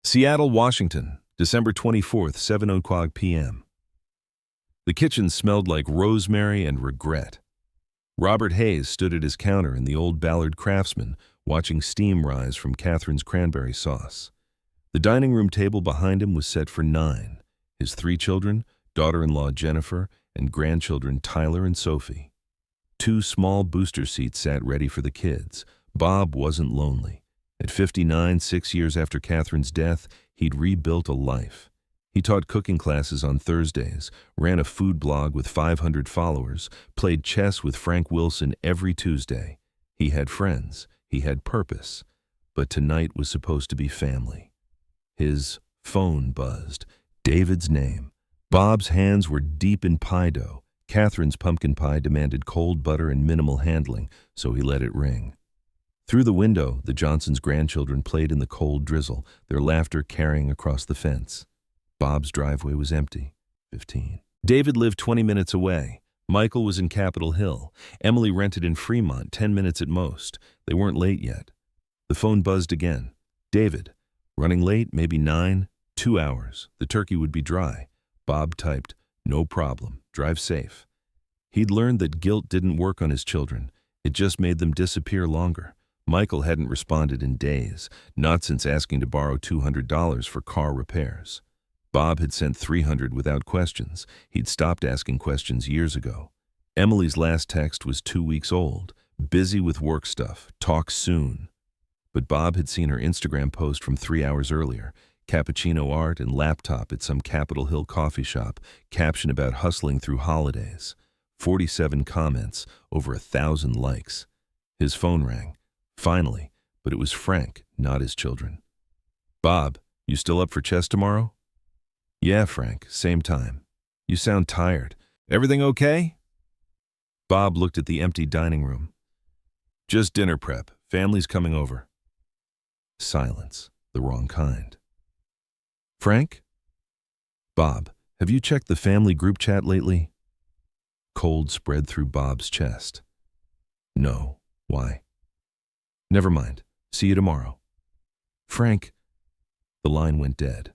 Seattle, Washington, December 24th, 7:00 p.m. The kitchen smelled like rosemary and regret. Robert Hayes stood at his counter in the old Ballard Craftsman, watching steam rise from Catherine's cranberry sauce. The dining room table behind him was set for 9, his 3 children, daughter-in-law Jennifer, and grandchildren Tyler and Sophie. 2 small booster seats sat ready for the kids. Bob wasn't lonely. At 59, 6 years after Catherine's death, he'd rebuilt a life. He taught cooking classes on Thursdays, ran a food blog with 500 followers, played chess with Frank Wilson every Tuesday. He had friends. He had purpose. But tonight was supposed to be family. His phone buzzed. David's name. Bob's hands were deep in pie dough. Catherine's pumpkin pie demanded cold butter and minimal handling, so he let it ring. Through the window, the Johnsons' grandchildren played in the cold drizzle, their laughter carrying across the fence. Bob's driveway was empty. 15. David lived 20 minutes away. Michael was in Capitol Hill. Emily rented in Fremont, 10 minutes at most. They weren't late yet. The phone buzzed again. David. Running late, maybe 9, 2 hours. The turkey would be dry. Bob typed, "No problem. Drive safe." He'd learned that guilt didn't work on his children. It just made them disappear longer. Michael hadn't responded in days, not since asking to borrow $200 for car repairs. Bob had sent $300 without questions. He'd stopped asking questions years ago. Emily's last text was 2 weeks old. Busy with work stuff. Talk soon. But Bob had seen her Instagram post from 3 hours earlier. Cappuccino art and laptop at some Capitol Hill coffee shop. Caption about hustling through holidays. 47 comments, over 1,000 likes. His phone rang. Finally, but it was Frank, not his children. "Bob, you still up for chess tomorrow?" "Yeah, Frank, same time." "You sound tired. Everything okay?" Bob looked at the empty dining room. "Just dinner prep. Family's coming over." Silence, the wrong kind. "Frank?" "Bob, have you checked the family group chat lately?" Cold spread through Bob's chest. "No. Why?" "Never mind. See you tomorrow." "Frank." The line went dead.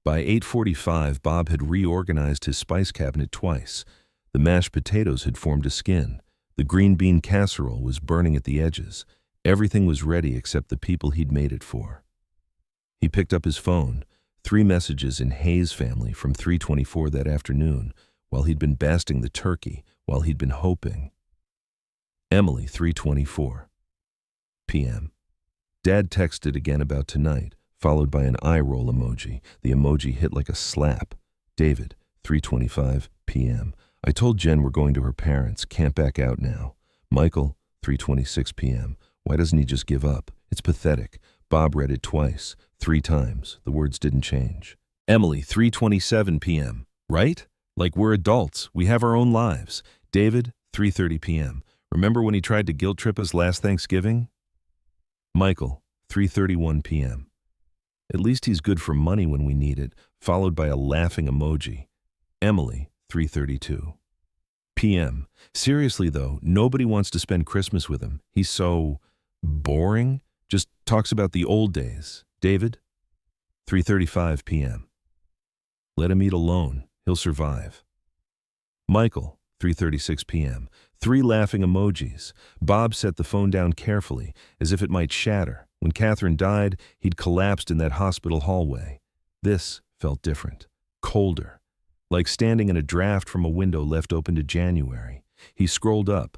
By 8:45, Bob had reorganized his spice cabinet twice. The mashed potatoes had formed a skin. The green bean casserole was burning at the edges. Everything was ready except the people he'd made it for. He picked up his phone. 3 messages in Hayes family from 3:24 that afternoon, while he'd been basting the turkey, while he'd been hoping. Emily, 3:24 p.m. Dad texted again about tonight, followed by an eye roll emoji. The emoji hit like a slap. David, 3:25 p.m. I told Jen we're going to her parents. Can't back out now. Michael, 3:26 p.m. Why doesn't he just give up? It's pathetic. Bob read it twice, 3 times. The words didn't change. Emily, 3:27 p.m. Right? Like we're adults. We have our own lives. David, 3:30 p.m. Remember when he tried to guilt trip us last Thanksgiving? Michael, 3:31 p.m. At least he's good for money when we need it, followed by a laughing emoji. Emily, 3:32 p.m. Seriously though, nobody wants to spend Christmas with him. He's so boring. Just talks about the old days. David, 3:35 p.m. Let him eat alone. He'll survive. Michael, 3:36 p.m. 3 laughing emojis. Bob set the phone down carefully, as if it might shatter. When Catherine died, he'd collapsed in that hospital hallway. This felt different, colder, like standing in a draft from a window left open to January. He scrolled up.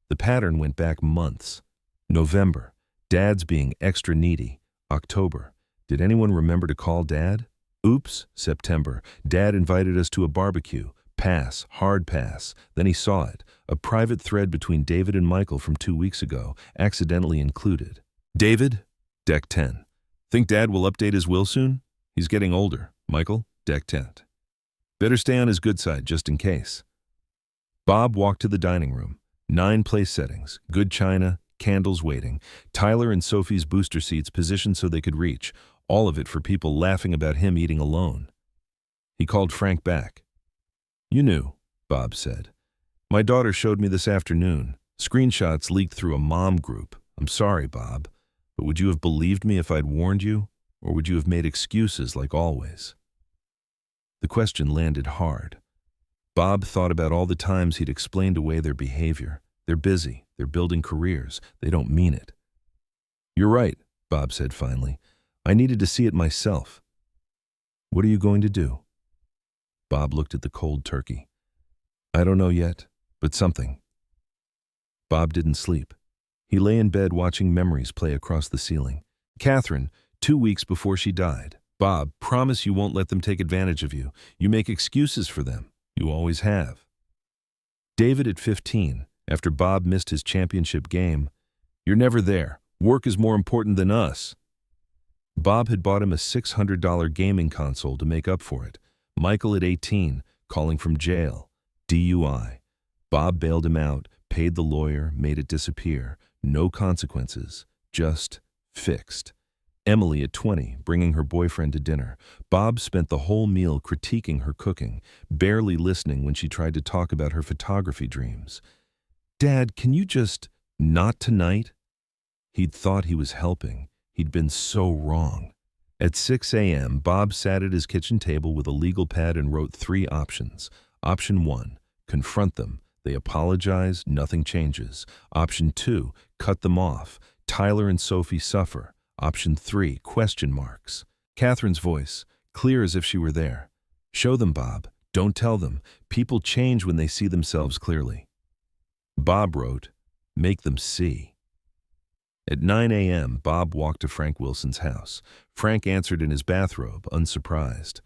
The pattern went back months. November, Dad's being extra needy. October, did anyone remember to call Dad? Oops, September, Dad invited us to a barbecue. Pass, hard pass. Then he saw it, a private thread between David and Michael from 2 weeks ago, accidentally included. David, deck 10. Think Dad will update his will soon? He's getting older. Michael, deck 10. Better stay on his good side just in case. Bob walked to the dining room. 9 place settings, good china, candles waiting, Tyler and Sophie's booster seats positioned so they could reach, all of it for people laughing about him eating alone. He called Frank back. "You knew," Bob said. "My daughter showed me this afternoon. Screenshots leaked through a mom group. I'm sorry, Bob, but would you have believed me if I'd warned you?" or would you have made excuses like always? The question landed hard. Bob thought about all the times he'd explained away their behavior. They're busy, they're building careers, they don't mean it. You're right, Bob said finally. I needed to see it myself. What are you going to do? Bob looked at the cold turkey. I don't know yet, but something. Bob didn't sleep. He lay in bed watching memories play across the ceiling. Catherine, 2 weeks before she died. Bob, promise you won't let them take advantage of you. You make excuses for them. You always have. David at 15, after Bob missed his championship game. You're never there. Work is more important than us. Bob had bought him a $600 gaming console to make up for it. Michael at 18, calling from jail. DUI. Bob bailed him out, paid the lawyer, made it disappear. No consequences, just fixed. Emily at 20, bringing her boyfriend to dinner. Bob spent the whole meal critiquing her cooking, barely listening when she tried to talk about her photography dreams. Dad, can you just, not tonight? He'd thought he was helping. He'd been so wrong. At 6 a.m., Bob sat at his kitchen table with a legal pad and wrote 3 options. Option 1, confront them. They apologize, nothing changes. Option 2, cut them off. Tyler and Sophie suffer. Option 3, question marks. Catherine's voice, clear as if she were there. Show them, Bob. Don't tell them. People change when they see themselves clearly. Bob wrote, make them see. At 9 a.m., Bob walked to Frank Wilson's house. Frank answered in his bathrobe, unsurprised.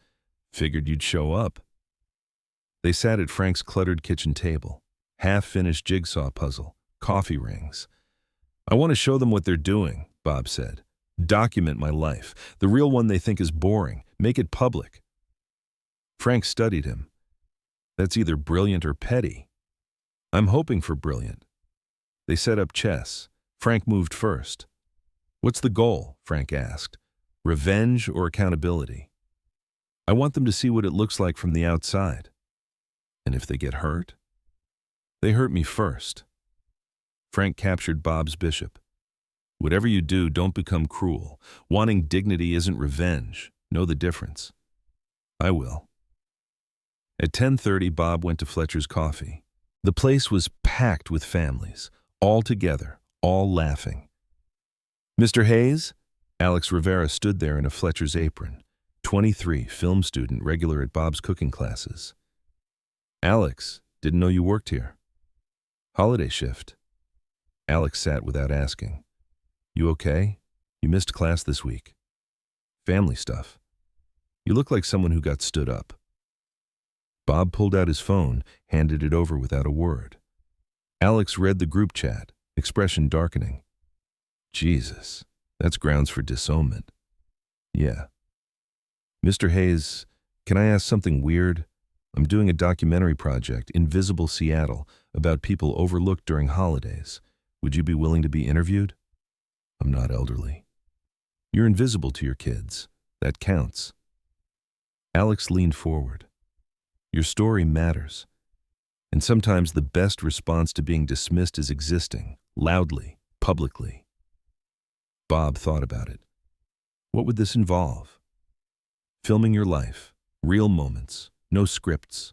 Figured you'd show up. They sat at Frank's cluttered kitchen table. Half-finished jigsaw puzzle, coffee rings. I want to show them what they're doing, Bob said. Document my life. The real one they think is boring. Make it public. Frank studied him. That's either brilliant or petty. I'm hoping for brilliant. They set up chess. Frank moved first. What's the goal? Frank asked. Revenge or accountability? I want them to see what it looks like from the outside. And if they get hurt? They hurt me first. Frank captured Bob's bishop. Whatever you do, don't become cruel. Wanting dignity isn't revenge. Know the difference. I will. At 10:30, Bob went to Fletcher's Coffee. The place was packed with families, all together, all laughing. Mr. Hayes? Alex Rivera stood there in a Fletcher's apron. 23, film student, regular at Bob's cooking classes. Alex, didn't know you worked here. Holiday shift. Alex sat without asking. You okay? You missed class this week. Family stuff. You look like someone who got stood up. Bob pulled out his phone, handed it over without a word. Alex read the group chat, expression darkening. Jesus, that's grounds for disownment. Yeah. Mr. Hayes, can I ask something weird? I'm doing a documentary project, Invisible Seattle, about people overlooked during holidays. Would you be willing to be interviewed? I'm not elderly. You're invisible to your kids. That counts. Alex leaned forward. Your story matters. And sometimes the best response to being dismissed is existing, loudly, publicly. Bob thought about it. What would this involve? Filming your life, real moments, no scripts.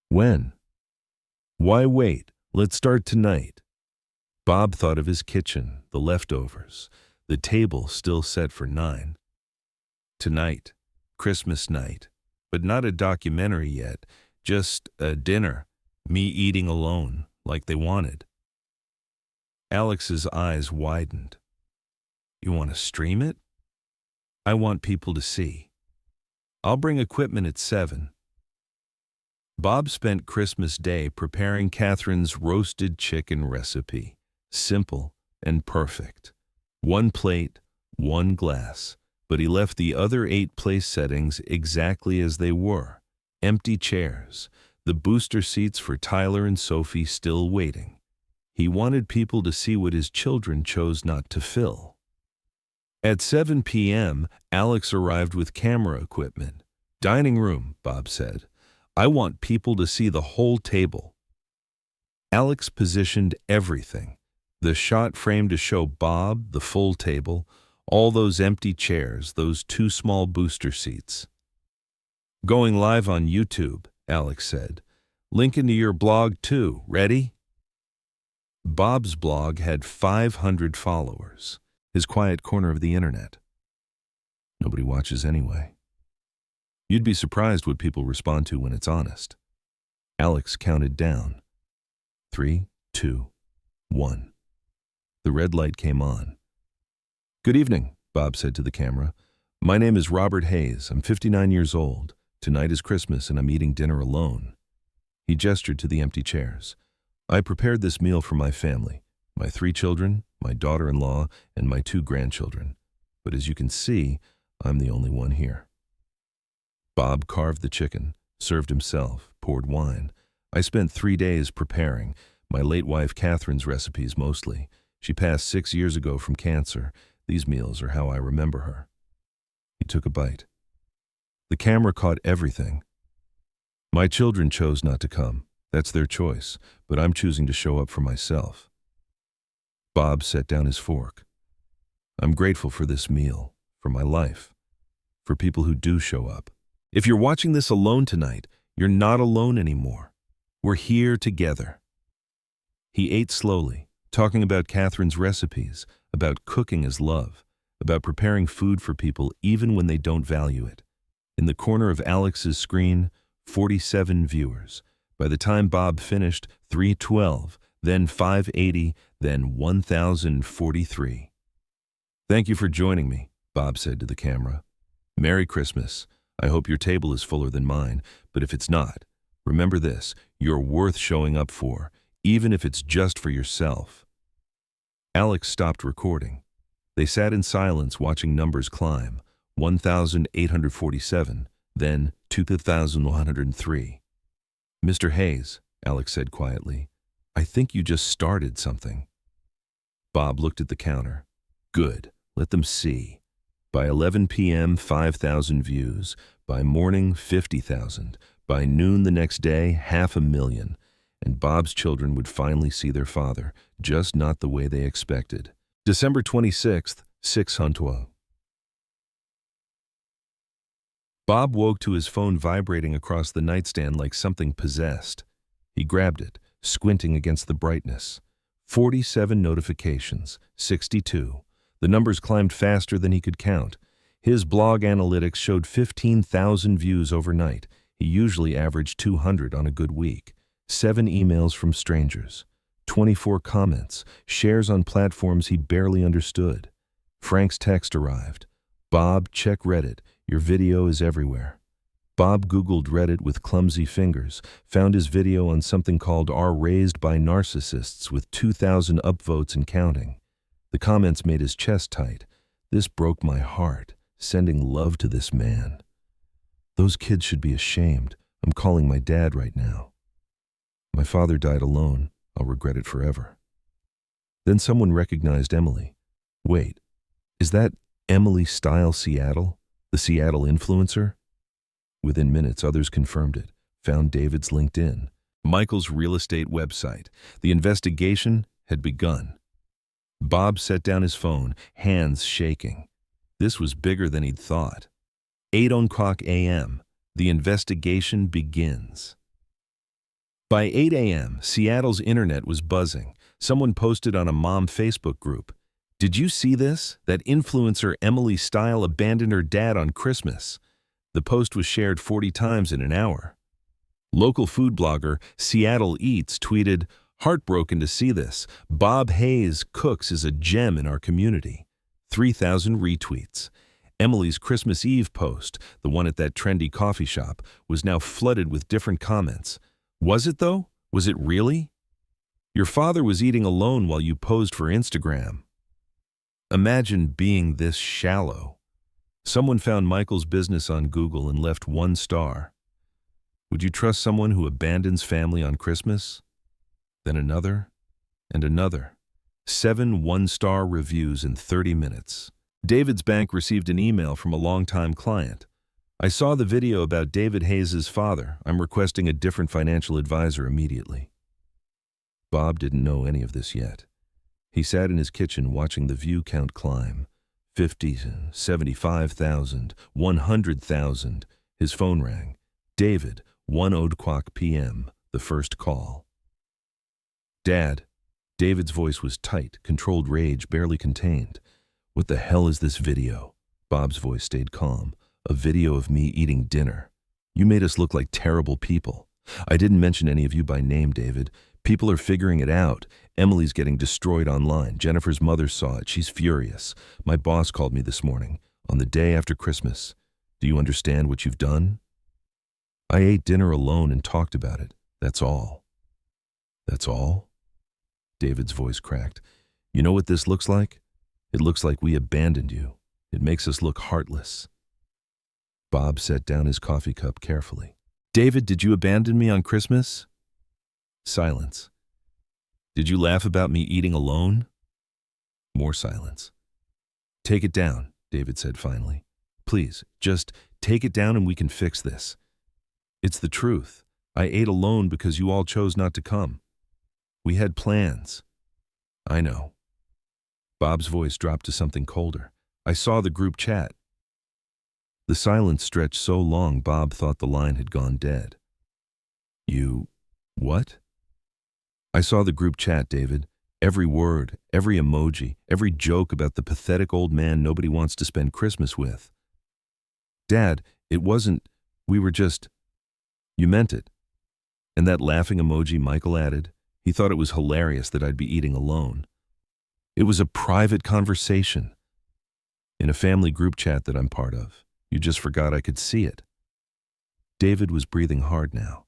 When? Why wait? Let's start tonight. Bob thought of his kitchen, the leftovers, the table still set for 9. Tonight, Christmas night, but not a documentary yet, just a dinner, me eating alone, like they wanted. Alex's eyes widened. You want to stream it? I want people to see. I'll bring equipment at 7. Bob spent Christmas Day preparing Catherine's roasted chicken recipe. Simple and perfect. 1 plate, 1 glass, but he left the other 8 place settings exactly as they were. Empty chairs, the booster seats for Tyler and Sophie still waiting. He wanted people to see what his children chose not to fill. At 7 p.m., Alex arrived with camera equipment. Dining room, Bob said. I want people to see the whole table. Alex positioned everything. The shot frame to show Bob, the full table, All those empty chairs, those two small booster seats. Going live on YouTube, Alex said. Link into your blog too. Ready? Bob's blog had 500 followers. His quiet corner of the internet. Nobody watches anyway. You'd be surprised what people respond to when it's honest. Alex counted down. 3, 2, 1. The red light came on. Good evening, Bob said to the camera. My name is Robert Hayes. I'm 59 years old. Tonight is Christmas and I'm eating dinner alone. He gestured to the empty chairs. I prepared this meal for my family, my 3 children, my daughter-in-law, and my 2 grandchildren. But as you can see, I'm the only one here. Bob carved the chicken, served himself, poured wine. I spent 3 days preparing, my late wife Catherine's recipes mostly. She passed 6 years ago from cancer. These meals are how I remember her. He took a bite. The camera caught everything. My children chose not to come. That's their choice, but I'm choosing to show up for myself. Bob set down his fork. I'm grateful for this meal, for my life, for people who do show up. If you're watching this alone tonight, you're not alone anymore. We're here together. He ate slowly, talking about Catherine's recipes, about cooking as love, about preparing food for people even when they don't value it. In the corner of Alex's screen, 47 viewers. By the time Bob finished, 312, then 580, then 1,043. Thank you for joining me, Bob said to the camera. Merry Christmas. I hope your table is fuller than mine, but if it's not, remember this, you're worth showing up for, even if it's just for yourself. Alex stopped recording. They sat in silence watching numbers climb, 1,847, then 2,103. Mr. Hayes, Alex said quietly, I think you just started something. Bob looked at the counter. Good, let them see. By 11 p.m., 5,000 views. By morning, 50,000. By noon the next day, 500,000. And Bob's children would finally see their father, just not the way they expected. December 26th, 600. Bob woke to his phone vibrating across the nightstand like something possessed. He grabbed it, squinting against the brightness. 47 notifications, 62. The numbers climbed faster than he could count. His blog analytics showed 15,000 views overnight. He usually averaged 200 on a good week. 7 emails from strangers. 24 comments, shares on platforms he barely understood. Frank's text arrived. Bob, check Reddit. Your video is everywhere. Bob Googled Reddit with clumsy fingers, found his video on something called "Are Raised by Narcissists" with 2,000 upvotes and counting. The comments made his chest tight. This broke my heart, sending love to this man. Those kids should be ashamed. I'm calling my dad right now. My father died alone. I'll regret it forever. Then someone recognized Emily. Wait, is that Emily Style Seattle? The Seattle influencer? Within minutes, others confirmed it. Found David's LinkedIn. Michael's real estate website. The investigation had begun. Bob set down his phone, hands shaking. This was bigger than he'd thought. 8:00 a.m. The investigation begins. By 8 a.m., Seattle's internet was buzzing. Someone posted on a mom Facebook group. Did you see this? That influencer Emily Style abandoned her dad on Christmas. The post was shared 40 times in an hour. Local food blogger Seattle Eats tweeted, "Heartbroken to see this. Bob Hayes cooks is a gem in our community." 3,000 retweets. Emily's Christmas Eve post, the one at that trendy coffee shop, was now flooded with different comments. Was it though? Was it really? Your father was eating alone while you posed for Instagram. Imagine being this shallow. Someone found Michael's business on Google and left 1 star. Would you trust someone who abandons family on Christmas? Then another, and another. 7 one-star reviews in 30 minutes. David's bank received an email from a longtime client. I saw the video about David Hayes' father. I'm requesting a different financial advisor immediately. Bob didn't know any of this yet. He sat in his kitchen watching the view count climb. 50, 75,000, 100,000. His phone rang. David, 1:00 p.m., the first call. Dad. David's voice was tight, controlled rage barely contained. What the hell is this video? Bob's voice stayed calm. A video of me eating dinner. You made us look like terrible people. I didn't mention any of you by name, David. People are figuring it out. Emily's getting destroyed online. Jennifer's mother saw it. She's furious. My boss called me this morning, on the day after Christmas. Do you understand what you've done? I ate dinner alone and talked about it. That's all. That's all? David's voice cracked. You know what this looks like? It looks like we abandoned you. It makes us look heartless. Bob set down his coffee cup carefully. David, did you abandon me on Christmas? Silence. Did you laugh about me eating alone? More silence. Take it down, David said finally. Please, just take it down and we can fix this. It's the truth. I ate alone because you all chose not to come. We had plans. I know. Bob's voice dropped to something colder. I saw the group chat. The silence stretched so long Bob thought the line had gone dead. You... what? I saw the group chat, David. Every word, every emoji, every joke about the pathetic old man nobody wants to spend Christmas with. Dad, it wasn't... we were just... You meant it. And that laughing emoji Michael added, he thought it was hilarious that I'd be eating alone. It was a private conversation. In a family group chat that I'm part of. You just forgot I could see it. David was breathing hard now.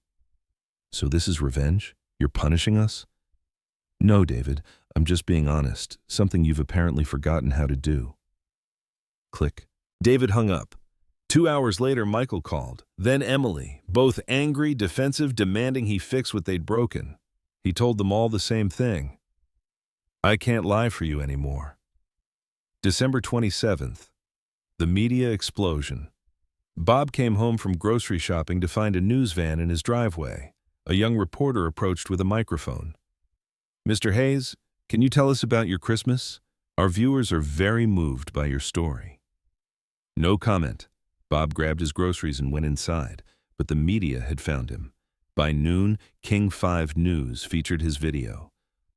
So this is revenge? You're punishing us? No, David, I'm just being honest. Something you've apparently forgotten how to do. Click. David hung up. 2 hours later, Michael called. Then Emily, both angry, defensive, demanding he fix what they'd broken. He told them all the same thing. I can't lie for you anymore. December 27th. The media explosion. Bob came home from grocery shopping to find a news van in his driveway. A young reporter approached with a microphone. Mr. Hayes, can you tell us about your Christmas? Our viewers are very moved by your story. No comment. Bob grabbed his groceries and went inside, but the media had found him. By noon, King 5 News featured his video.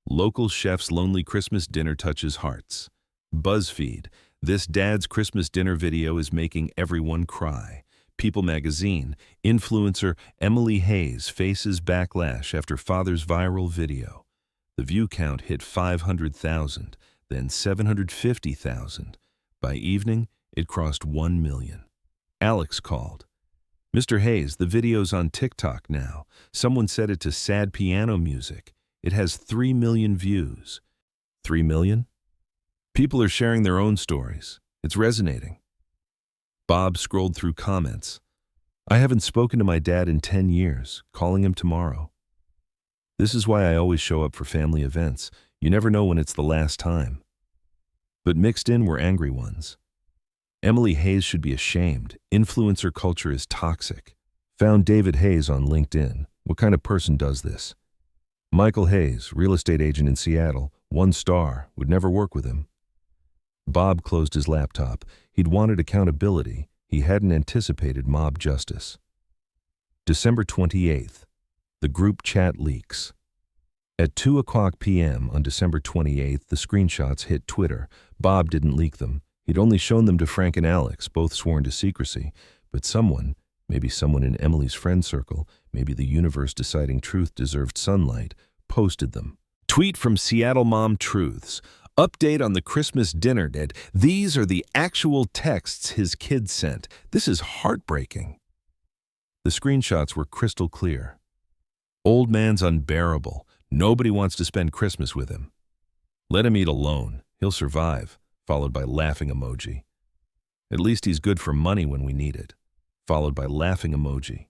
Local chef's lonely Christmas dinner touches hearts. BuzzFeed, this dad's Christmas dinner video is making everyone cry. People magazine, influencer Emily Hayes faces backlash after father's viral video. The view count hit 500,000, then 750,000. By evening, it crossed 1 million. Alex called. Mr. Hayes, the video's on TikTok now. Someone set it to sad piano music. It has 3 million views. 3 million? People are sharing their own stories. It's resonating. Bob scrolled through comments. I haven't spoken to my dad in 10 years, calling him tomorrow. This is why I always show up for family events. You never know when it's the last time. But mixed in were angry ones. Emily Hayes should be ashamed. Influencer culture is toxic. Found David Hayes on LinkedIn. What kind of person does this? Michael Hayes, real estate agent in Seattle, 1 star, would never work with him. Bob closed his laptop. He'd wanted accountability. He hadn't anticipated mob justice. December 28th. The group chat leaks. At 2:00 p.m. on December 28th, the screenshots hit Twitter. Bob didn't leak them. He'd only shown them to Frank and Alex, both sworn to secrecy. But someone, maybe someone in Emily's friend circle, maybe the universe deciding truth deserved sunlight, posted them. Tweet from Seattle Mom Truths. Update on the Christmas dinner, Dad. These are the actual texts his kids sent. This is heartbreaking. The screenshots were crystal clear. Old man's unbearable. Nobody wants to spend Christmas with him. Let him eat alone. He'll survive. Followed by laughing emoji. At least he's good for money when we need it. Followed by laughing emoji.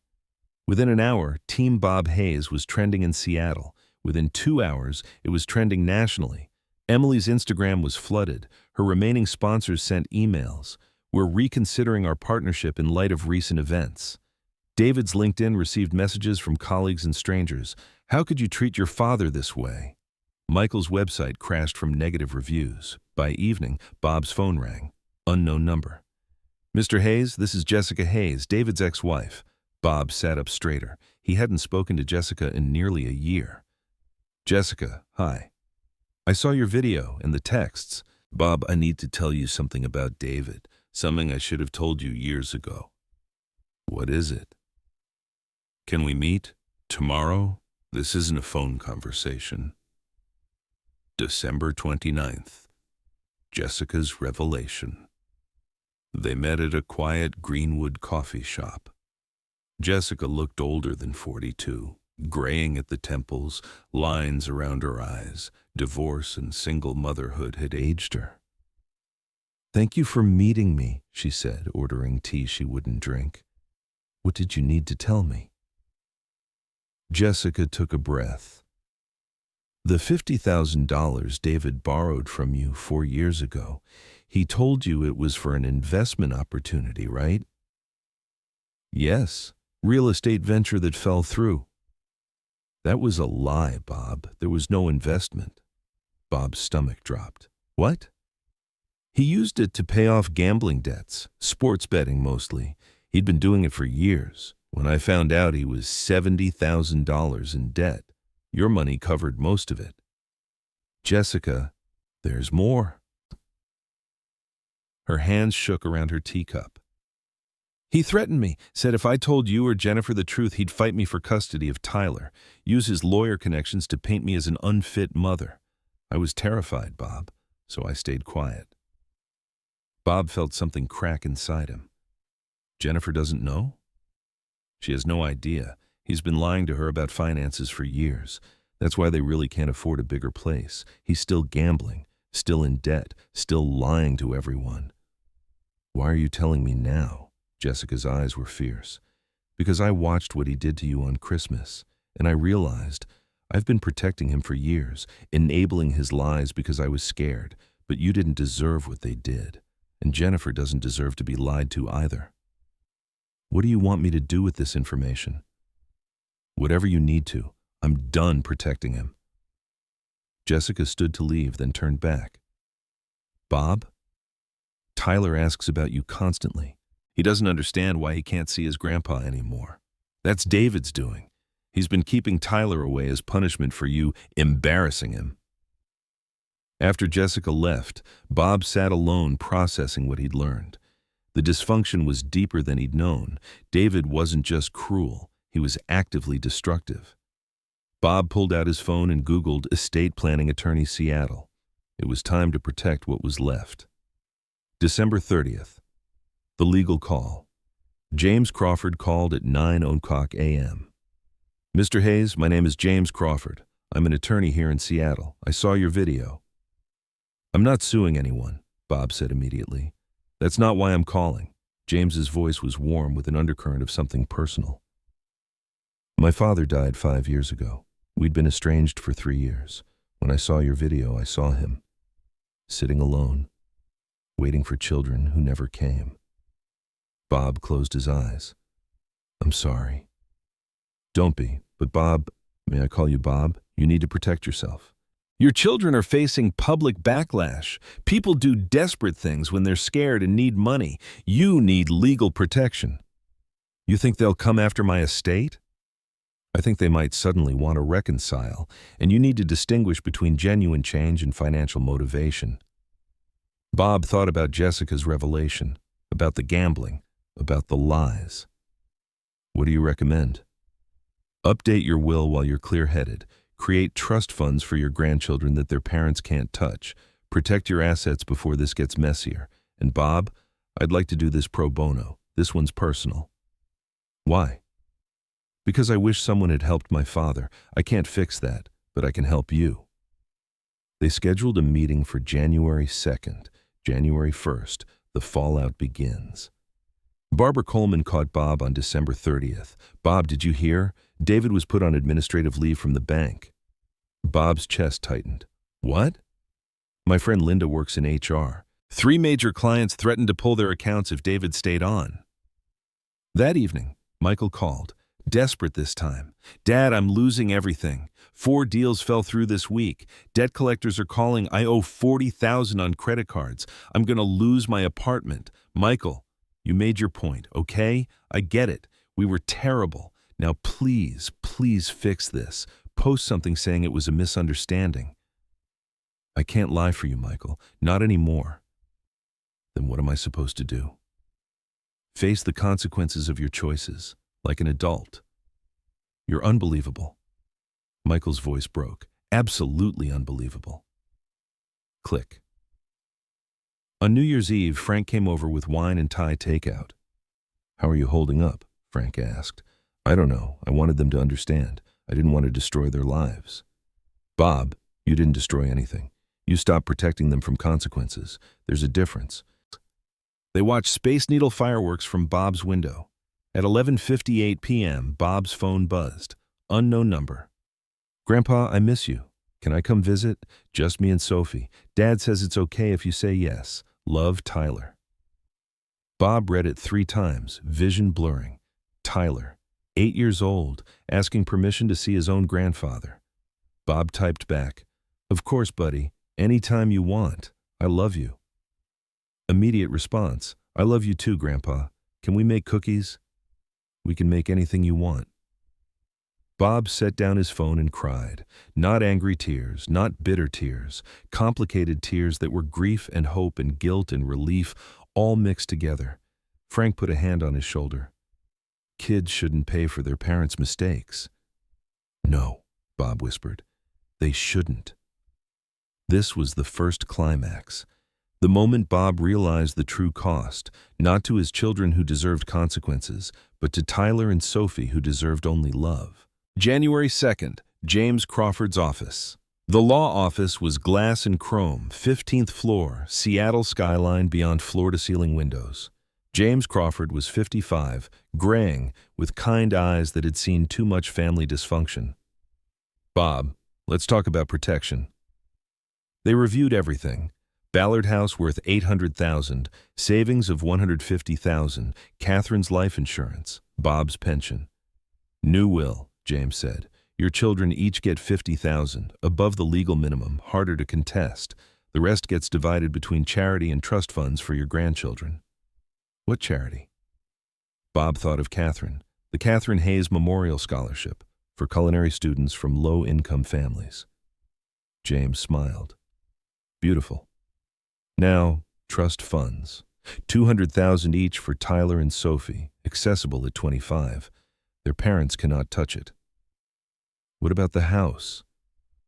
Within an hour, Team Bob Hayes was trending in Seattle. Within 2 hours, it was trending nationally. Emily's Instagram was flooded. Her remaining sponsors sent emails. We're reconsidering our partnership in light of recent events. David's LinkedIn received messages from colleagues and strangers. How could you treat your father this way? Michael's website crashed from negative reviews. By evening, Bob's phone rang. Unknown number. Mr. Hayes, this is Jessica Hayes, David's ex-wife. Bob sat up straighter. He hadn't spoken to Jessica in nearly a year. Jessica, hi. I saw your video and the texts. Bob, I need to tell you something about David, something I should have told you years ago. What is it? Can we meet? Tomorrow? This isn't a phone conversation. December 29th. Jessica's revelation. They met at a quiet Greenwood coffee shop. Jessica looked older than 42, graying at the temples, lines around her eyes. Divorce and single motherhood had aged her. Thank you for meeting me, she said, ordering tea she wouldn't drink. What did you need to tell me? Jessica took a breath. The $50,000 David borrowed from you 4 years ago, he told you it was for an investment opportunity, right? Yes, real estate venture that fell through. That was a lie, Bob. There was no investment. Bob's stomach dropped. What? He used it to pay off gambling debts, sports betting mostly. He'd been doing it for years. When I found out he was $70,000 in debt, your money covered most of it. Jessica, there's more. Her hands shook around her teacup. He threatened me, said if I told you or Jennifer the truth, he'd fight me for custody of Tyler, use his lawyer connections to paint me as an unfit mother. I was terrified, Bob, so I stayed quiet. Bob felt something crack inside him. Jennifer doesn't know? She has no idea. He's been lying to her about finances for years. That's why they really can't afford a bigger place. He's still gambling, still in debt, still lying to everyone. Why are you telling me now? Jessica's eyes were fierce. Because I watched what he did to you on Christmas, and I realized I've been protecting him for years, enabling his lies because I was scared, but you didn't deserve what they did, and Jennifer doesn't deserve to be lied to either. What do you want me to do with this information? Whatever you need to. I'm done protecting him. Jessica stood to leave, then turned back. Bob? Tyler asks about you constantly. He doesn't understand why he can't see his grandpa anymore. That's David's doing. He's been keeping Tyler away as punishment for you embarrassing him. After Jessica left, Bob sat alone processing what he'd learned. The dysfunction was deeper than he'd known. David wasn't just cruel, he was actively destructive. Bob pulled out his phone and Googled estate planning attorney Seattle. It was time to protect what was left. December 30th. The legal call. James Crawford called at 9:00 a.m. Mr. Hayes, my name is James Crawford. I'm an attorney here in Seattle. I saw your video. I'm not suing anyone, Bob said immediately. That's not why I'm calling. James's voice was warm with an undercurrent of something personal. My father died 5 years ago. We'd been estranged for 3 years. When I saw your video, I saw him, sitting alone, waiting for children who never came. Bob closed his eyes. I'm sorry. Don't be, but Bob, may I call you Bob? You need to protect yourself. Your children are facing public backlash. People do desperate things when they're scared and need money. You need legal protection. You think they'll come after my estate? I think they might suddenly want to reconcile, and you need to distinguish between genuine change and financial motivation. Bob thought about Jessica's revelation, about the gambling, about the lies. What do you recommend? Update your will while you're clear-headed. Create trust funds for your grandchildren that their parents can't touch. Protect your assets before this gets messier. And Bob, I'd like to do this pro bono. This one's personal. Why? Because I wish someone had helped my father. I can't fix that, but I can help you. They scheduled a meeting for January 2nd. January 1st, the fallout begins. Barbara Coleman caught Bob on December 30th. Bob, did you hear? David was put on administrative leave from the bank. Bob's chest tightened. What? My friend Linda works in HR. 3 major clients threatened to pull their accounts if David stayed on. That evening, Michael called. Desperate this time. Dad, I'm losing everything. 4 deals fell through this week. Debt collectors are calling. I owe $40,000 on credit cards. I'm going to lose my apartment. Michael, you made your point, okay? I get it. We were terrible. Now please, please fix this. Post something saying it was a misunderstanding. I can't lie for you, Michael. Not anymore. Then what am I supposed to do? Face the consequences of your choices, like an adult. You're unbelievable. Michael's voice broke. Absolutely unbelievable. Click. On New Year's Eve, Frank came over with wine and Thai takeout. How are you holding up? Frank asked. I don't know. I wanted them to understand. I didn't want to destroy their lives. Bob, you didn't destroy anything. You stopped protecting them from consequences. There's a difference. They watched Space Needle fireworks from Bob's window. At 11:58 p.m., Bob's phone buzzed. Unknown number. Grandpa, I miss you. Can I come visit? Just me and Sophie. Dad says it's okay if you say yes. Love, Tyler. Bob read it 3 times, vision blurring. Tyler, 8 years old, asking permission to see his own grandfather. Bob typed back, Of course, buddy. Anytime you want. I love you. Immediate response, I love you too, Grandpa. Can we make cookies? We can make anything you want. Bob set down his phone and cried. Not angry tears, not bitter tears, complicated tears that were grief and hope and guilt and relief, all mixed together. Frank put a hand on his shoulder. Kids shouldn't pay for their parents' mistakes. No, Bob whispered. They shouldn't. This was the first climax. The moment Bob realized the true cost, not to his children who deserved consequences, but to Tyler and Sophie who deserved only love. January 2nd, James Crawford's office. The law office was glass and chrome, 15th floor, Seattle skyline beyond floor-to-ceiling windows. James Crawford was 55, graying, with kind eyes that had seen too much family dysfunction. Bob, let's talk about protection. They reviewed everything. Ballard House worth $800,000, savings of $150,000, Catherine's life insurance, Bob's pension. New will, James said. Your children each get $50,000, above the legal minimum, harder to contest. The rest gets divided between charity and trust funds for your grandchildren. What charity? Bob thought of Catherine, the Catherine Hayes Memorial Scholarship for culinary students from low-income families. James smiled. Beautiful. Now, trust funds. $200,000 each for Tyler and Sophie, accessible at 25. Their parents cannot touch it. What about the house?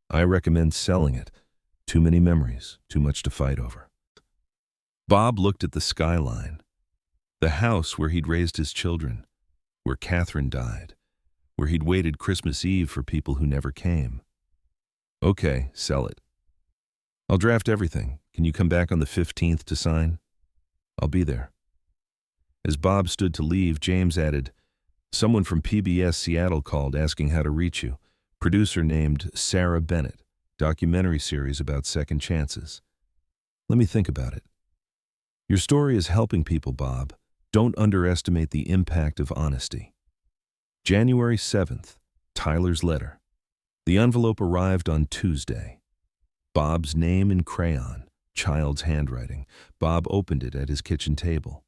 I recommend selling it. Too many memories, too much to fight over. Bob looked at the skyline. The house where he'd raised his children, where Catherine died, where he'd waited Christmas Eve for people who never came. Okay, sell it. I'll draft everything. Can you come back on the 15th to sign? I'll be there. As Bob stood to leave, James added, Someone from PBS Seattle called asking how to reach you. Producer named Sarah Bennett. Documentary series about second chances. Let me think about it. Your story is helping people, Bob. Don't underestimate the impact of honesty. January 7th, Tyler's letter. The envelope arrived on Tuesday. Bob's name in crayon, child's handwriting. Bob opened it at his kitchen table.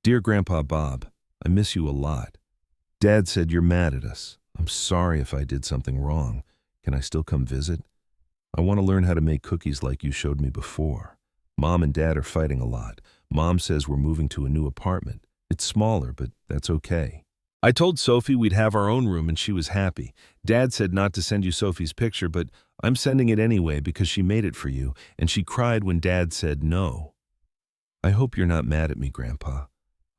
Dear Grandpa Bob, I miss you a lot. Dad said you're mad at us. I'm sorry if I did something wrong. Can I still come visit? I want to learn how to make cookies like you showed me before. Mom and Dad are fighting a lot. Mom says we're moving to a new apartment. It's smaller, but that's okay. I told Sophie we'd have our own room and she was happy. Dad said not to send you Sophie's picture, but I'm sending it anyway because she made it for you, and she cried when Dad said no. I hope you're not mad at me, Grandpa.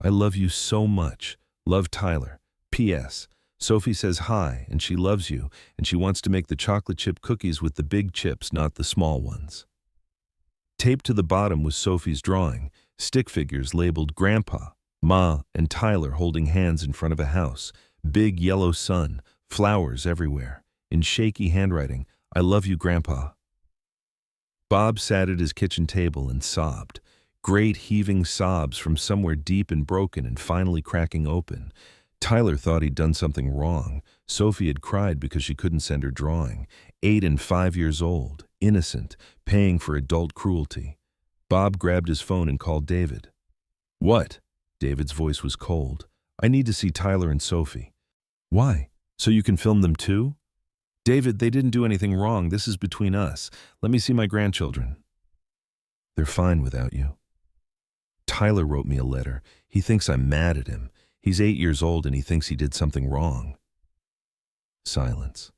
I love you so much. Love, Tyler. P.S. Sophie says hi, and she loves you, and she wants to make the chocolate chip cookies with the big chips, not the small ones. Taped to the bottom was Sophie's drawing, stick figures labeled Grandpa, Ma, and Tyler holding hands in front of a house, big yellow sun, flowers everywhere. In shaky handwriting, I love you, Grandpa. Bob sat at his kitchen table and sobbed, great heaving sobs from somewhere deep and broken and finally cracking open. Tyler thought he'd done something wrong. Sophie had cried because she couldn't send her drawing. 8 and 5 years old, innocent, paying for adult cruelty. Bob grabbed his phone and called David. "What?" David's voice was cold. "I need to see Tyler and Sophie." "Why? So you can film them too?" "David, they didn't do anything wrong. This is between us. Let me see my grandchildren." "They're fine without you." "Tyler wrote me a letter. He thinks I'm mad at him. He's 8 years old and he thinks he did something wrong." Silence.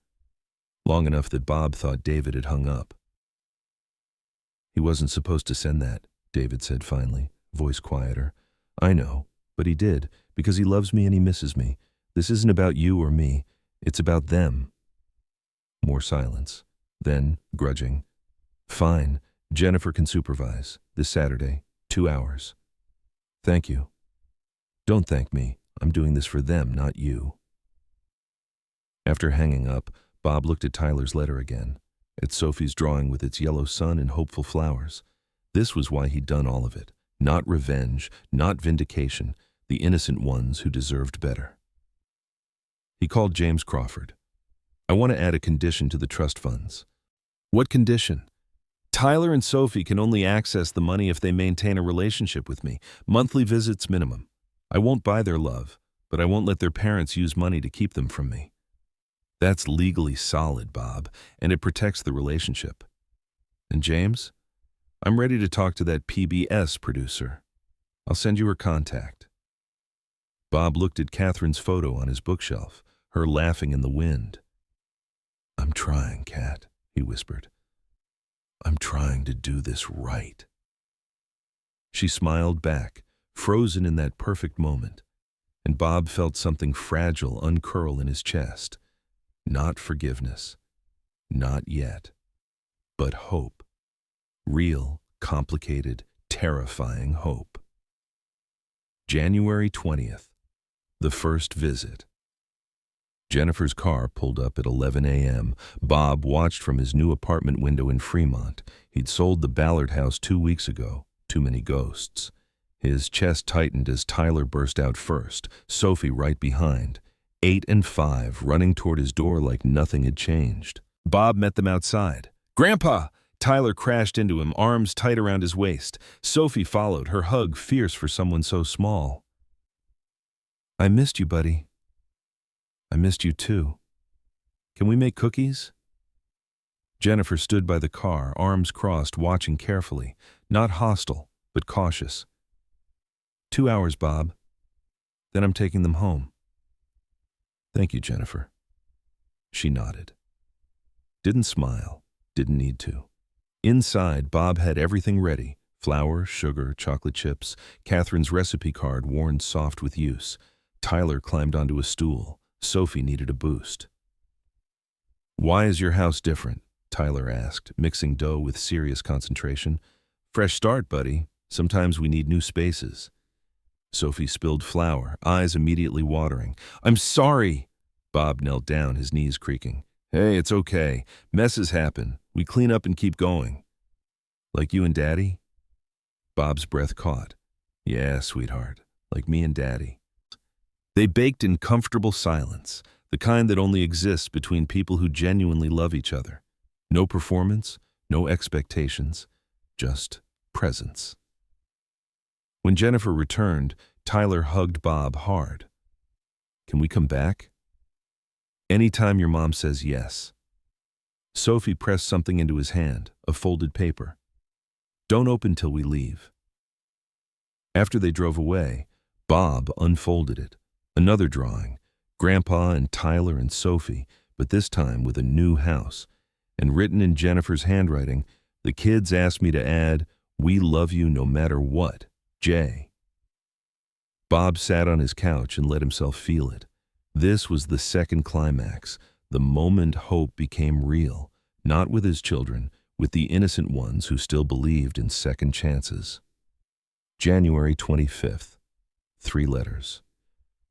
Long enough that Bob thought David had hung up. "He wasn't supposed to send that," David said finally, voice quieter. "I know, but he did, because he loves me and he misses me. This isn't about you or me. It's about them." More silence. Then, grudging, "Fine, Jennifer can supervise. This Saturday, 2 hours." "Thank you." "Don't thank me. I'm doing this for them, not you." After hanging up, Bob looked at Tyler's letter again, at Sophie's drawing with its yellow sun and hopeful flowers. This was why he'd done all of it. Not revenge, not vindication, the innocent ones who deserved better. He called James Crawford. "I want to add a condition to the trust funds." "What condition?" "Tyler and Sophie can only access the money if they maintain a relationship with me. Monthly visits minimum. I won't buy their love, but I won't let their parents use money to keep them from me." "That's legally solid, Bob, and it protects the relationship." "And James? I'm ready to talk to that PBS producer. I'll send you her contact." Bob looked at Catherine's photo on his bookshelf, her laughing in the wind. "I'm trying, Kat," he whispered. "I'm trying to do this right." She smiled back, frozen in that perfect moment, and Bob felt something fragile uncurl in his chest. Not forgiveness. Not yet. But hope. Real, complicated, terrifying hope. January 20th. The first visit. Jennifer's car pulled up at 11 a.m. Bob watched from his new apartment window in Fremont. He'd sold the Ballard house 2 weeks ago. Too many ghosts. His chest tightened as Tyler burst out first, Sophie right behind. 8 and 5, running toward his door like nothing had changed. Bob met them outside. "Grandpa!" Tyler crashed into him, arms tight around his waist. Sophie followed, her hug fierce for someone so small. "I missed you, buddy." "I missed you too. Can we make cookies?" Jennifer stood by the car, arms crossed, watching carefully, not hostile, but cautious. 2 hours, Bob. Then I'm taking them home." "Thank you, Jennifer." She nodded. Didn't smile, didn't need to. Inside, Bob had everything ready. Flour, sugar, chocolate chips, Catherine's recipe card worn soft with use. Tyler climbed onto a stool. Sophie needed a boost. "Why is your house different?" Tyler asked, mixing dough with serious concentration. "Fresh start, buddy. Sometimes we need new spaces." Sophie spilled flour, eyes immediately watering. "I'm sorry." Bob knelt down, his knees creaking. "Hey, it's okay. Messes happen. We clean up and keep going." "Like you and Daddy?" Bob's breath caught. "Yeah, sweetheart. Like me and Daddy." They baked in comfortable silence, the kind that only exists between people who genuinely love each other. No performance, no expectations, just presence. When Jennifer returned, Tyler hugged Bob hard. "Can we come back?" "Anytime your mom says yes." Sophie pressed something into his hand, a folded paper. "Don't open till we leave." After they drove away, Bob unfolded it. Another drawing, Grandpa and Tyler and Sophie, but this time with a new house. And written in Jennifer's handwriting, "The kids asked me to add, 'We love you no matter what, Jay.'" Bob sat on his couch and let himself feel it. This was the second climax, the moment hope became real, not with his children, with the innocent ones who still believed in second chances. January 25th. 3 letters.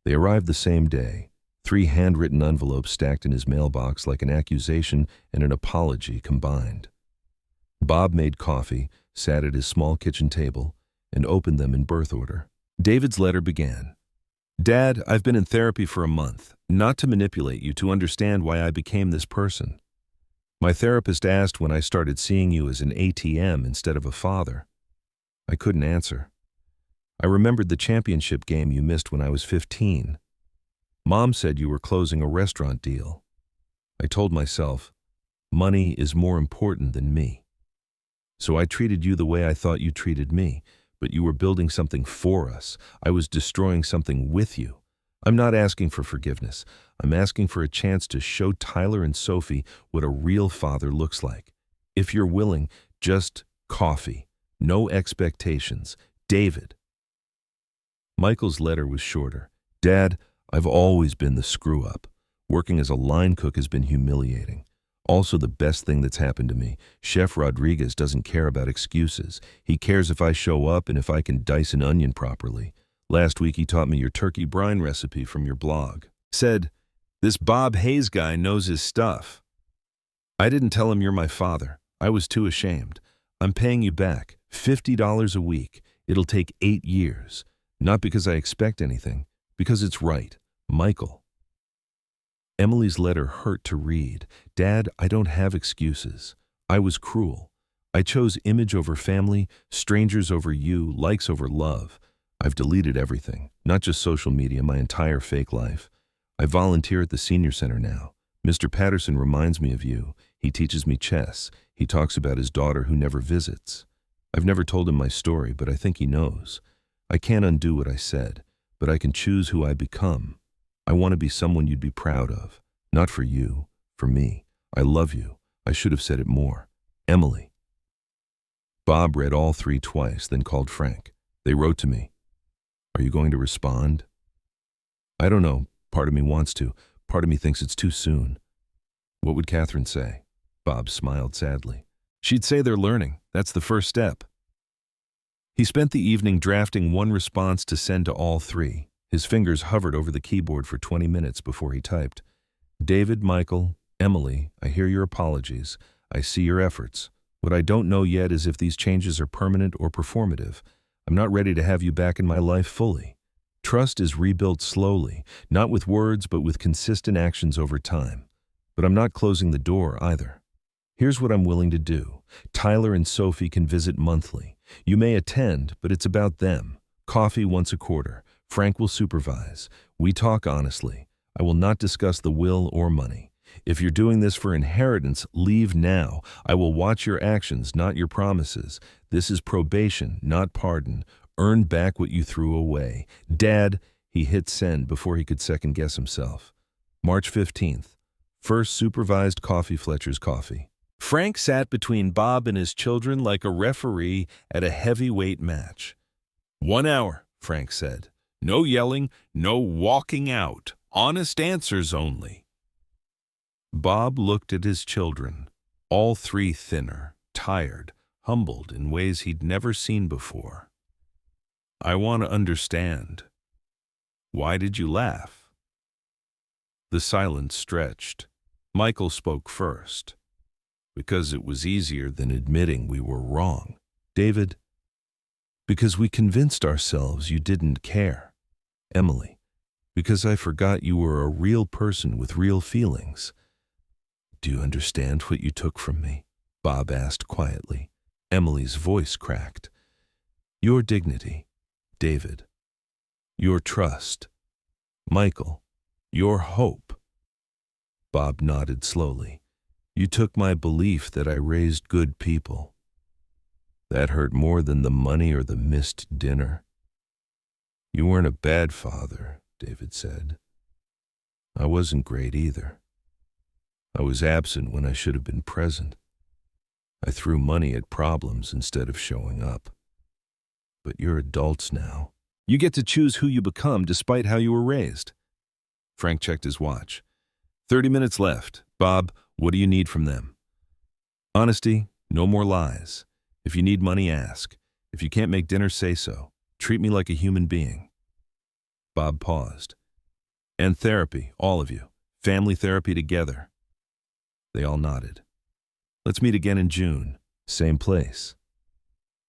They arrived the same day, 3 handwritten envelopes stacked in his mailbox like an accusation and an apology combined. Bob made coffee, sat at his small kitchen table, and opened them in birth order. David's letter began, Dad, I've been in therapy for a month, not to manipulate you, to understand why I became this person. My therapist asked when I started seeing you as an ATM instead of a father. I couldn't answer. I remembered the championship game you missed when I was 15. Mom said you were closing a restaurant deal. I told myself, money is more important than me. So I treated you the way I thought you treated me, but you were building something for us. I was destroying something with you. I'm not asking for forgiveness. I'm asking for a chance to show Tyler and Sophie what a real father looks like. If you're willing, just coffee. No expectations. David. Michael's letter was shorter. Dad, I've always been the screw-up. Working as a line cook has been humiliating. Also, the best thing that's happened to me, Chef Rodriguez doesn't care about excuses. He cares if I show up and if I can dice an onion properly. Last week he taught me your turkey brine recipe from your blog. Said, this Bob Hayes guy knows his stuff. I didn't tell him you're my father. I was too ashamed. I'm paying you back, $50 a week. It'll take 8 years. Not because I expect anything, because it's right. Michael. Emily's letter hurt to read. Dad, I don't have excuses. I was cruel. I chose image over family, strangers over you, likes over love. I've deleted everything, not just social media, my entire fake life. I volunteer at the senior center now. Mr. Patterson reminds me of you. He teaches me chess. He talks about his daughter who never visits. I've never told him my story, but I think he knows. I can't undo what I said, but I can choose who I become. I want to be someone you'd be proud of. Not for you, for me. I love you. I should have said it more. Emily. Bob read all 3 twice, then called Frank. They wrote to me. Are you going to respond? I don't know. Part of me wants to. Part of me thinks it's too soon. What would Catherine say? Bob smiled sadly. She'd say they're learning. That's the first step. He spent the evening drafting one response to send to all 3. His fingers hovered over the keyboard for 20 minutes before he typed. David, Michael, Emily, I hear your apologies. I see your efforts. What I don't know yet is if these changes are permanent or performative. I'm not ready to have you back in my life fully. Trust is rebuilt slowly, not with words but with consistent actions over time. But I'm not closing the door either. Here's what I'm willing to do. Tyler and Sophie can visit monthly. You may attend, but it's about them. Coffee once a quarter. Frank will supervise. We talk honestly. I will not discuss the will or money. If you're doing this for inheritance, leave now. I will watch your actions, not your promises. This is probation, not pardon. Earn back what you threw away. Dad, he hit send before he could second-guess himself. March 15th. First supervised coffee, Fletcher's Coffee. Frank sat between Bob and his children like a referee at a heavyweight match. 1 hour, Frank said. No yelling, no walking out. Honest answers only. Bob looked at his children, all 3 thinner, tired, humbled in ways he'd never seen before. I want to understand. Why did you laugh? The silence stretched. Michael spoke first. Because it was easier than admitting we were wrong. David, because we convinced ourselves you didn't care. Emily, because I forgot you were a real person with real feelings. Do you understand what you took from me? Bob asked quietly. Emily's voice cracked. Your dignity, David. Your trust. Michael, your hope. Bob nodded slowly. You took my belief that I raised good people. That hurt more than the money or the missed dinner. You weren't a bad father, David said. I wasn't great either. I was absent when I should have been present. I threw money at problems instead of showing up. But you're adults now. You get to choose who you become despite how you were raised. Frank checked his watch. 30 minutes left. Bob, what do you need from them? Honesty, no more lies. If you need money, ask. If you can't make dinner, say so. Treat me like a human being. Bob paused. And therapy, all of you. Family therapy together. They all nodded. Let's meet again in June. Same place.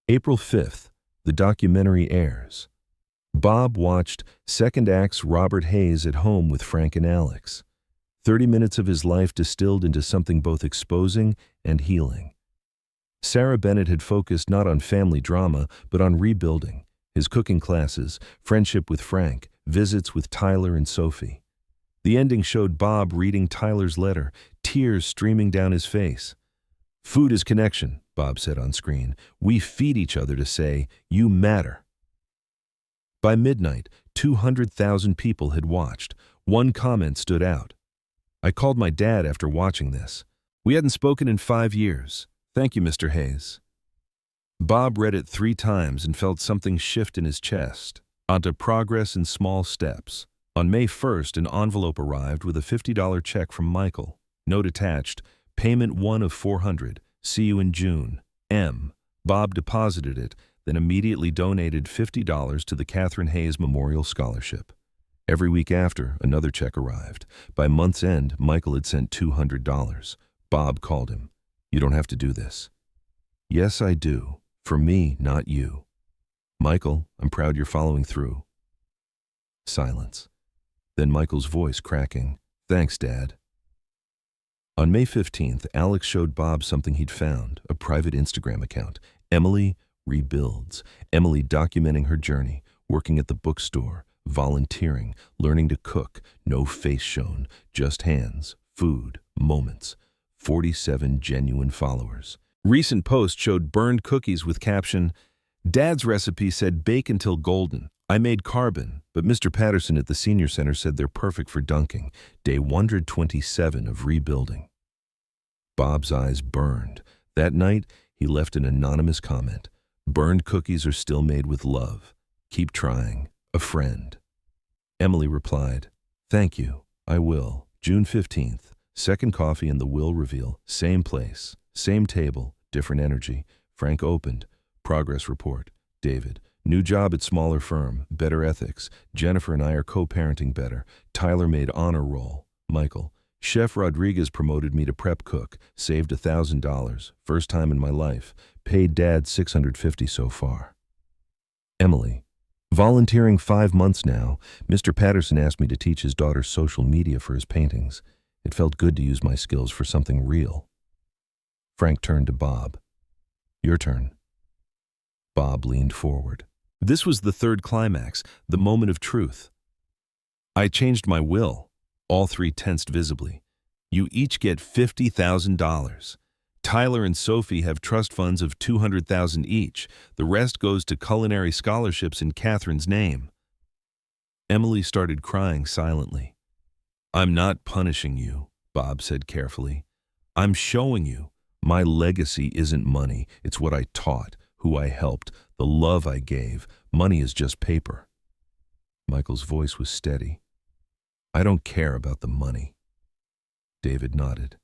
April 5th, the documentary airs. Bob watched second act's Robert Hayes at home with Frank and Alex. 30 minutes of his life distilled into something both exposing and healing. Sarah Bennett had focused not on family drama, but on rebuilding, his cooking classes, friendship with Frank, visits with Tyler and Sophie. The ending showed Bob reading Tyler's letter, tears streaming down his face. "Food is connection," Bob said on screen. "We feed each other to say, you matter." By midnight, 200,000 people had watched. One comment stood out. "I called my dad after watching this. We hadn't spoken in 5 years. Thank you, Mr. Hayes." Bob read it 3 times and felt something shift in his chest. Onto progress in small steps. On May 1st, an envelope arrived with a $50 check from Michael. Note attached, "Payment 1 of 400. See you in June. M." Bob deposited it, then immediately donated $50 to the Catherine Hayes Memorial Scholarship. Every week after, another check arrived. By month's end, Michael had sent $200. Bob called him. "You don't have to do this." "Yes, I do. For me, not you." "Michael, I'm proud you're following through." Silence. Then Michael's voice cracking. "Thanks, Dad." On May 15th, Alex showed Bob something he'd found, a private Instagram account. Emily Rebuilds. Emily documenting her journey, working at the bookstore, volunteering, learning to cook, no face shown, just hands, food, moments. 47 genuine followers. Recent post showed burned cookies with caption, "Dad's recipe said bake until golden. I made carbon, but Mr. Patterson at the senior center said they're perfect for dunking. Day 127 of rebuilding." Bob's eyes burned. That night, he left an anonymous comment. "Burned cookies are still made with love. Keep trying. A friend." Emily replied, "Thank you. I will. June 15th. Second coffee and the will reveal. Same place. Same table. Different energy. Frank opened. Progress report. David. New job at smaller firm. Better ethics. Jennifer and I are co-parenting better. Tyler made honor roll. Michael. Chef Rodriguez promoted me to prep cook. Saved $1,000. First time in my life. Paid Dad $650 so far. Emily. Volunteering 5 months now. Mr. Patterson asked me to teach his daughter social media for his paintings. It felt good to use my skills for something real. Frank turned to Bob. "Your turn." Bob leaned forward. This was the third climax, the moment of truth. "I changed my will." All 3 tensed visibly. "You each get $50,000. Tyler and Sophie have trust funds of $200,000 each. The rest goes to culinary scholarships in Catherine's name." Emily started crying silently. "I'm not punishing you," Bob said carefully. "I'm showing you. My legacy isn't money. It's what I taught, who I helped, the love I gave. Money is just paper." Michael's voice was steady. "I don't care about the money." David nodded.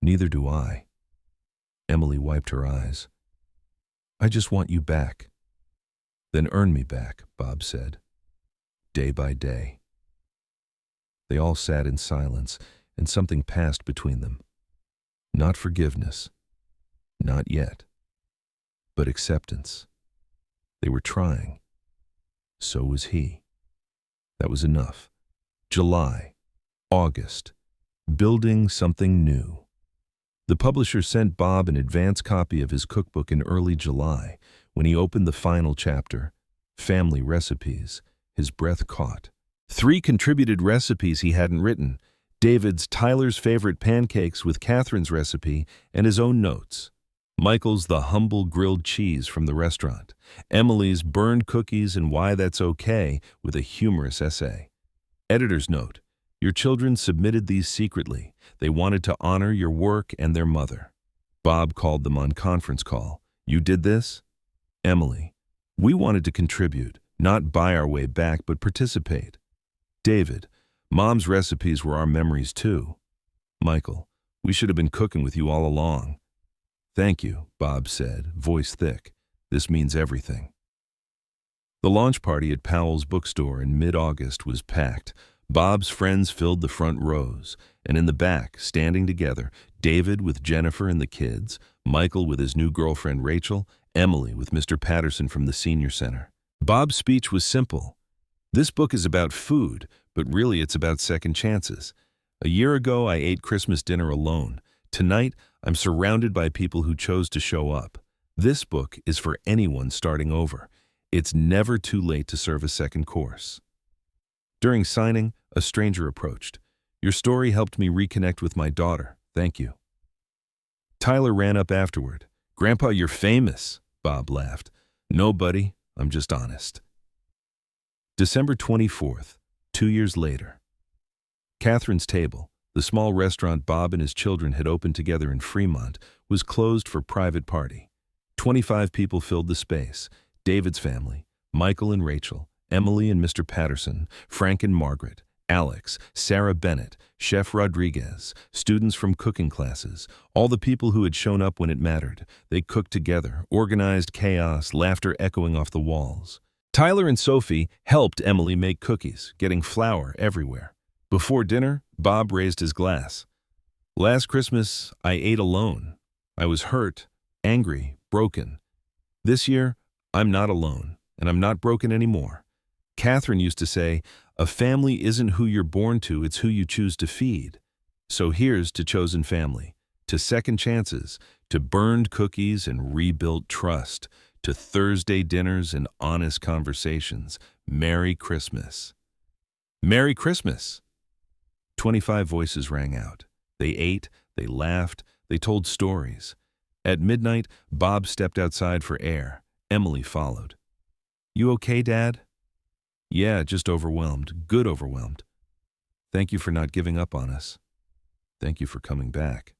"Neither do I." Emily wiped her eyes. "I just want you back." "Then earn me back," Bob said. "Day by day." They all sat in silence, and something passed between them. Not forgiveness. Not yet. But acceptance. They were trying. So was he. That was enough. July. August. Building something new. The publisher sent Bob an advance copy of his cookbook in early July. When he opened the final chapter, Family Recipes, his breath caught. 3 contributed recipes he hadn't written. David's Tyler's favorite pancakes with Catherine's recipe and his own notes. Michael's the humble grilled cheese from the restaurant. Emily's burned cookies and why that's okay with a humorous essay. Editor's note. Your children submitted these secretly. They wanted to honor your work and their mother. Bob called them on conference call. You did this? Emily. We wanted to contribute, not buy our way back, but participate. David. Mom's recipes were our memories too. Michael. We should have been cooking with you all along. Thank you, Bob said, voice thick. This means everything. The launch party at Powell's bookstore in mid-August was packed. Bob's friends filled the front rows, and in the back, standing together, David with Jennifer and the kids, Michael with his new girlfriend Rachel, Emily with Mr. Patterson from the senior center. Bob's speech was simple. This book is about food, but really it's about second chances. A year ago, I ate Christmas dinner alone. Tonight, I'm surrounded by people who chose to show up. This book is for anyone starting over. It's never too late to serve a second course. During signing, a stranger approached. Your story helped me reconnect with my daughter. Thank you. Tyler ran up afterward. Grandpa, you're famous, Bob laughed. No, buddy, I'm just honest. December 24th, 2 years later. Catherine's Table, the small restaurant Bob and his children had opened together in Fremont, was closed for private party. 25 people filled the space. David's family, Michael and Rachel, Emily and Mr. Patterson, Frank and Margaret, Alex, Sarah Bennett, Chef Rodriguez, students from cooking classes, all the people who had shown up when it mattered. They cooked together, organized chaos, laughter echoing off the walls. Tyler and Sophie helped Emily make cookies, getting flour everywhere. Before dinner, Bob raised his glass. Last Christmas, I ate alone. I was hurt, angry, broken. This year, I'm not alone, and I'm not broken anymore. Catherine used to say, a family isn't who you're born to, it's who you choose to feed. So here's to chosen family, to second chances, to burned cookies and rebuilt trust, to Thursday dinners and honest conversations. Merry Christmas. Merry Christmas! 25 voices rang out. They ate, they laughed, they told stories. At midnight, Bob stepped outside for air. Emily followed. You okay, Dad? Yeah, just overwhelmed. Good overwhelmed. Thank you for not giving up on us. Thank you for coming back.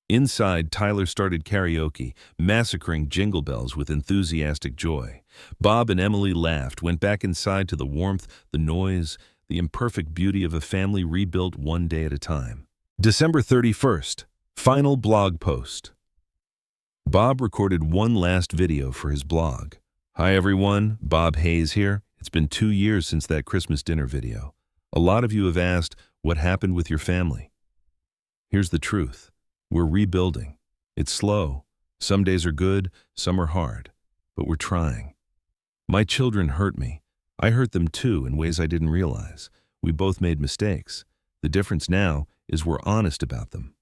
Inside, Tyler started karaoke, massacring Jingle Bells with enthusiastic joy. Bob and Emily laughed, went back inside to the warmth, the noise, the imperfect beauty of a family rebuilt one day at a time. December 31st, final blog post. Bob recorded one last video for his blog. Hi everyone, Bob Hayes here. It's been 2 years since that Christmas dinner video. A lot of you have asked, what happened with your family? Here's the truth. We're rebuilding. It's slow. Some days are good, some are hard. But we're trying. My children hurt me. I hurt them too in ways I didn't realize. We both made mistakes. The difference now is we're honest about them.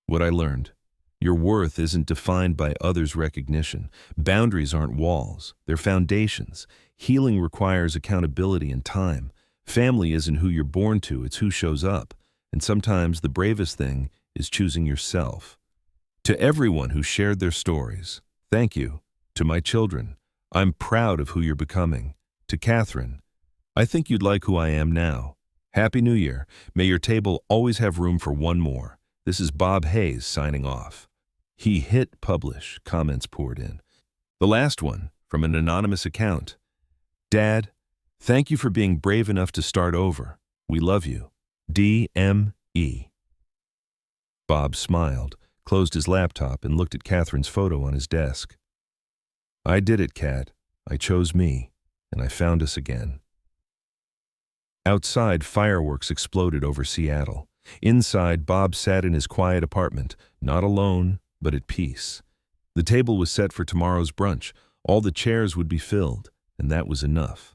What I learned. Your worth isn't defined by others' recognition. Boundaries aren't walls. They're foundations. Healing requires accountability and time. Family isn't who you're born to, it's who shows up. And sometimes the bravest thing is choosing yourself. To everyone who shared their stories, thank you. To my children, I'm proud of who you're becoming. To Catherine, I think you'd like who I am now. Happy New Year. May your table always have room for one more. This is Bob Hayes signing off. He hit publish. Comments poured in. The last one, from an anonymous account. Dad, thank you for being brave enough to start over. We love you. D.M.E. Bob smiled, closed his laptop, and looked at Catherine's photo on his desk. I did it, Cat. I chose me, and I found us again. Outside, fireworks exploded over Seattle. Inside, Bob sat in his quiet apartment, not alone, but at peace. The table was set for tomorrow's brunch. All the chairs would be filled, and that was enough.